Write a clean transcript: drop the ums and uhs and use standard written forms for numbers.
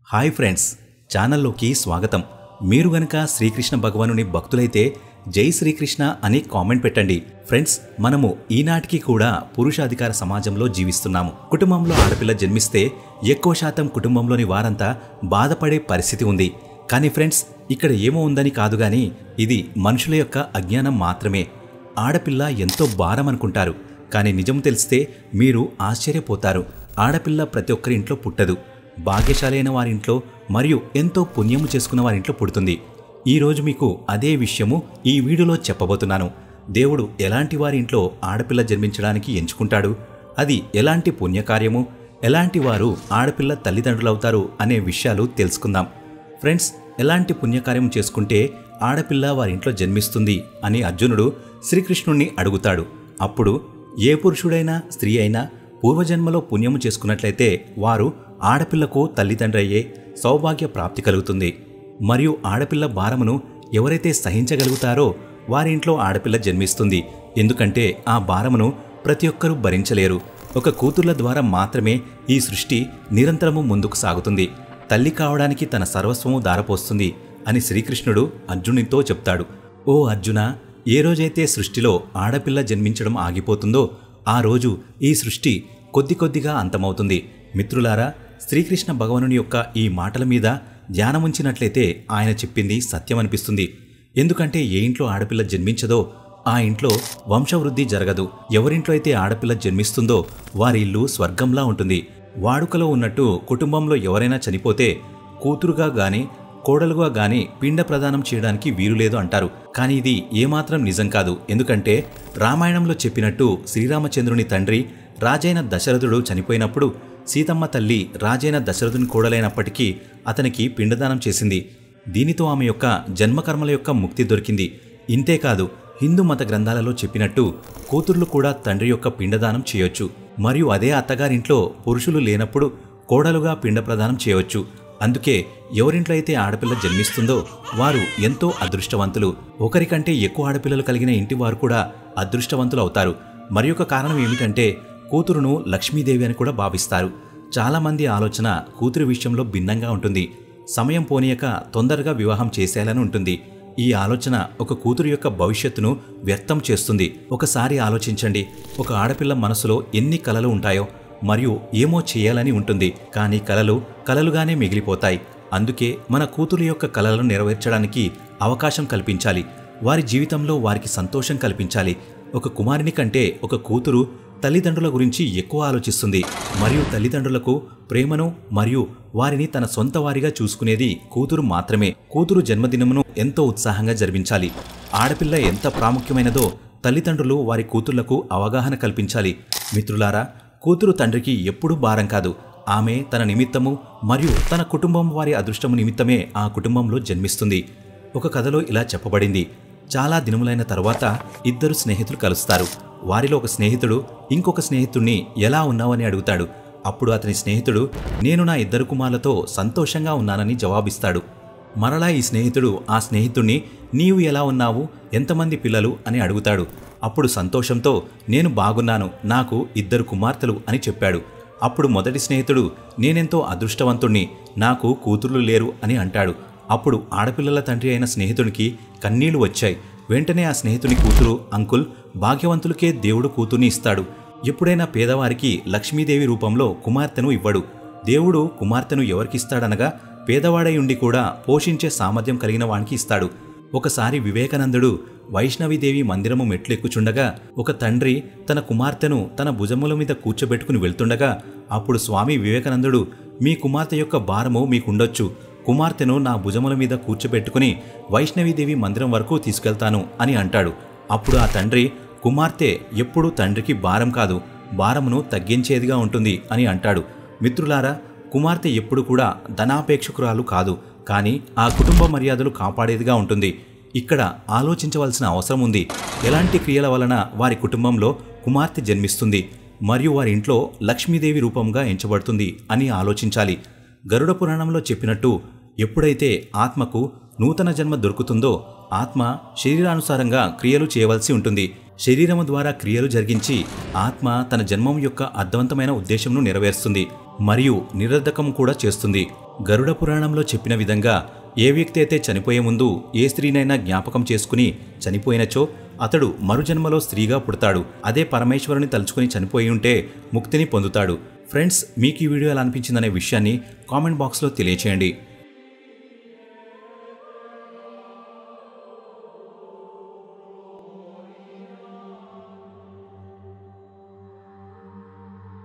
Hi friends, ఛానల్లోకి స్వాగతం. మీరు గనక శ్రీకృష్ణ భగవానుని భక్తులైతే జై శ్రీకృష్ణ అని కామెంట్ పెట్టండి. ఫ్రెండ్స్, మనము ఈనాటికి కూడా పురుషాధికార సమాజంలో జీవిస్తున్నాము. కుటుంబంలో ఆడపిల్ల జన్మిస్తే ఎక్కువ శాతం కుటుంబంలోని వారంతా బాధపడే పరిస్థితి ఉంది. కానీ ఫ్రెండ్స్, ఇక్కడ ఏమో ఉందని కాదు గాని ఇది మనుషుల యొక్క అజ్ఞానం మాత్రమే. ఆడపిల్ల ఎంతో భారం అనుకుంటారు, కానీ నిజం తెలిస్తే మీరు ఆశ్చర్యపోతారు. ఆడపిల్ల ప్రతి ఒక్కరి ఇంట్లో పుట్టదు. భాగ్యశాలి అయిన వారింట్లో మరియు ఎంతో పుణ్యము చేసుకున్న వారింట్లో పుడుతుంది. ఈరోజు మీకు అదే విషయము ఈ వీడియోలో చెప్పబోతున్నాను. దేవుడు ఎలాంటి వారి ఇంట్లో ఆడపిల్ల జన్మించడానికి ఎంచుకుంటాడు, అది ఎలాంటి పుణ్యకార్యము, ఎలాంటి వారు ఆడపిల్ల తల్లిదండ్రులవుతారు అనే విషయాలు తెలుసుకుందాం. ఫ్రెండ్స్, ఎలాంటి పుణ్యకార్యం చేసుకుంటే ఆడపిల్ల వారింట్లో జన్మిస్తుంది అని అర్జునుడు శ్రీకృష్ణుణ్ణి అడుగుతాడు. అప్పుడు ఏ పురుషుడైనా స్త్రీ అయినా పూర్వజన్మలో పుణ్యము చేసుకున్నట్లయితే వారు ఆడపిల్లకు తల్లిదండ్రి అయ్యే సౌభాగ్య ప్రాప్తి కలుగుతుంది. మరియు ఆడపిల్ల భారమును ఎవరైతే సహించగలుగుతారో వారింట్లో ఆడపిల్ల జన్మిస్తుంది. ఎందుకంటే ఆ భారమును ప్రతి ఒక్కరూ భరించలేరు. ఒక కూతుర్ల ద్వారా మాత్రమే ఈ సృష్టి నిరంతరము ముందుకు సాగుతుంది. తల్లి కావడానికి తన సర్వస్వము దారపోస్తుంది అని శ్రీకృష్ణుడు అర్జునునితో చెప్తాడు. ఓ అర్జున, ఏ రోజైతే సృష్టిలో ఆడపిల్ల జన్మించడం ఆగిపోతుందో ఆ రోజు ఈ సృష్టి కొద్ది కొద్దిగా అంతమవుతుంది. మిత్రులారా, శ్రీకృష్ణ భగవానుని యొక్క ఈ మాటల మీద ధ్యానముంచినట్లయితే ఆయన చెప్పింది సత్యమనిపిస్తుంది. ఎందుకంటే ఏ ఇంట్లో ఆడపిల్ల జన్మించదో ఆ ఇంట్లో వంశవృద్ధి జరగదు. ఎవరింట్లో అయితే ఆడపిల్ల జన్మిస్తుందో వారి ఇల్లు స్వర్గంలా ఉంటుంది. వాడుకలో ఉన్నట్టు కుటుంబంలో ఎవరైనా చనిపోతే కూతురుగా గాని కోడలుగా గాని పిండ ప్రదానం చేయడానికి వీలులేదు అంటారు. కానీ ఇది ఏమాత్రం నిజం కాదు. ఎందుకంటే రామాయణంలో చెప్పినట్టు శ్రీరామచంద్రుని తండ్రి రాజైన దశరథుడు చనిపోయినప్పుడు సీతమ్మ తల్లి రాజైన దశరథుని కోడలైనప్పటికీ అతనికి పిండదానం చేసింది. దీనితో ఆమె యొక్క జన్మకర్మల యొక్క ముక్తి దొరికింది. ఇంతేకాదు, హిందూ మత గ్రంథాలలో చెప్పినట్టు కూతుర్లు కూడా తండ్రి యొక్క పిండదానం చేయొచ్చు. మరియు అదే అత్తగారింట్లో పురుషులు లేనప్పుడు కోడలుగా పిండ ప్రదానం చేయవచ్చు. అందుకే ఎవరింట్లో అయితే ఆడపిల్ల జన్మిస్తుందో వారు ఎంతో అదృష్టవంతులు. ఒకరికంటే ఎక్కువ ఆడపిల్లలు కలిగిన ఇంటి వారు కూడా అదృష్టవంతులు అవుతారు. మరి ఒక కారణం ఏమిటంటే కూతురును లక్ష్మీదేవి అని కూడా భావిస్తారు. చాలామంది ఆలోచన కూతురు విషయంలో భిన్నంగా ఉంటుంది. సమయం పోనీయక తొందరగా వివాహం చేసేయాలని ఉంటుంది. ఈ ఆలోచన ఒక కూతురు యొక్క భవిష్యత్తును వ్యర్థం చేస్తుంది. ఒకసారి ఆలోచించండి, ఒక ఆడపిల్ల మనసులో ఎన్ని కలలు ఉంటాయో మరియు ఏమో చేయాలని ఉంటుంది. కానీ కలలు కలలుగానే మిగిలిపోతాయి. అందుకే మన కూతురు యొక్క కలలను నెరవేర్చడానికి అవకాశం కల్పించాలి. వారి జీవితంలో వారికి సంతోషం కల్పించాలి. ఒక కుమారుని కంటే ఒక కూతురు తల్లిదండ్రుల గురించి ఎక్కువ ఆలోచిస్తుంది. మరియు తల్లిదండ్రులకు ప్రేమను మరియు వారిని తన సొంత వారిగా చూసుకునేది కూతురు మాత్రమే. కూతురు జన్మదినమును ఎంతో ఉత్సాహంగా జరిపించాలి. ఆడపిల్ల ఎంత ప్రాముఖ్యమైనదో తల్లిదండ్రులు వారి కూతుళ్లకు అవగాహన కల్పించాలి. మిత్రులారా, కూతురు తండ్రికి ఎప్పుడూ భారం కాదు. ఆమె తన నిమిత్తము మరియు తన కుటుంబం వారి అదృష్టము నిమిత్తమే ఆ కుటుంబంలో జన్మిస్తుంది. ఒక కథలో ఇలా చెప్పబడింది. చాలా దినములైన తర్వాత ఇద్దరు స్నేహితులు కలుస్తారు. వారిలో ఒక స్నేహితుడు ఇంకొక స్నేహితుడిని ఎలా ఉన్నావని అడుగుతాడు. అప్పుడు అతని స్నేహితుడు, నేను నా ఇద్దరు కుమారులతో సంతోషంగా ఉన్నానని జవాబిస్తాడు. మరలా ఈ స్నేహితుడు ఆ స్నేహితుడిని, నీవు ఎలా ఉన్నావు, ఎంతమంది పిల్లలు అని అడుగుతాడు. అప్పుడు సంతోషంతో, నేను బాగున్నాను, నాకు ఇద్దరు కుమార్తెలు అని చెప్పాడు. అప్పుడు మొదటి స్నేహితుడు, నేనెంతో అదృష్టవంతుణ్ణి, నాకు కూతుర్లు లేరు అని అంటాడు. అప్పుడు ఆడపిల్లల తండ్రి అయిన స్నేహితునికి కన్నీళ్లు వచ్చాయి. వెంటనే ఆ స్నేహితుని కూతురు, అంకుల్, భాగ్యవంతులకే దేవుడు కూతుర్ని ఇస్తాడు. ఎప్పుడైనా పేదవారికి లక్ష్మీదేవి రూపంలో కుమార్తెను ఇవ్వడు. దేవుడు కుమార్తెను ఎవరికిస్తాడనగా పేదవాడై ఉండి కూడా పోషించే సామర్థ్యం కలిగిన వానికి ఇస్తాడు. ఒకసారి వివేకానందుడు వైష్ణవీదేవి మందిరము మెట్లెక్కుచుండగా ఒక తండ్రి తన కుమార్తెను తన భుజముల మీద కూర్చోబెట్టుకుని వెళ్తుండగా అప్పుడు స్వామి వివేకానందుడు, మీ కుమార్తె యొక్క భారము మీకుండొచ్చు, కుమార్తెను నా భుజముల మీద కూర్చోబెట్టుకుని వైష్ణవీదేవి మందిరం వరకు తీసుకెళ్తాను అని అంటాడు. అప్పుడు ఆ తండ్రి, కుమార్తె ఎప్పుడూ తండ్రికి భారం కాదు, భారమును తగ్గించేదిగా ఉంటుంది అని అంటాడు. మిత్రులారా, కుమార్తె ఎప్పుడు కూడా ధనాపేక్షకురాలు కాదు, కానీ ఆ కుటుంబ మర్యాదలు కాపాడేదిగా ఉంటుంది. ఇక్కడ ఆలోచించవలసిన అవసరం ఉంది. ఎలాంటి క్రియల వలన వారి కుటుంబంలో కుమార్తె జన్మిస్తుంది మరియు వారి ఇంట్లో లక్ష్మీదేవి రూపంగా ఎంచబడుతుంది అని ఆలోచించాలి. గరుడ పురాణంలో చెప్పినట్టు ఎప్పుడైతే ఆత్మకు నూతన జన్మ దొరుకుతుందో ఆత్మ శరీరానుసారంగా క్రియలు చేయవలసి ఉంటుంది. శరీరము ద్వారా క్రియలు జరిగించి ఆత్మ తన జన్మం యొక్క అర్థవంతమైన ఉద్దేశంను నెరవేరుస్తుంది మరియు నిరర్ధకం కూడా చేస్తుంది. గరుడ పురాణంలో చెప్పిన విధంగా ఏ వ్యక్తి అయితే చనిపోయే ముందు ఏ స్త్రీనైనా జ్ఞాపకం చేసుకుని చనిపోయినచో అతడు మరుజన్మలో స్త్రీగా పుడతాడు. అదే పరమేశ్వరుని తలుచుకుని చనిపోయి ఉంటే ముక్తిని పొందుతాడు. ఫ్రెండ్స్, మీకు ఈ వీడియో ఎలా అనిపించిందనే విషయాన్ని కామెంట్ బాక్స్లో తెలియచేయండి.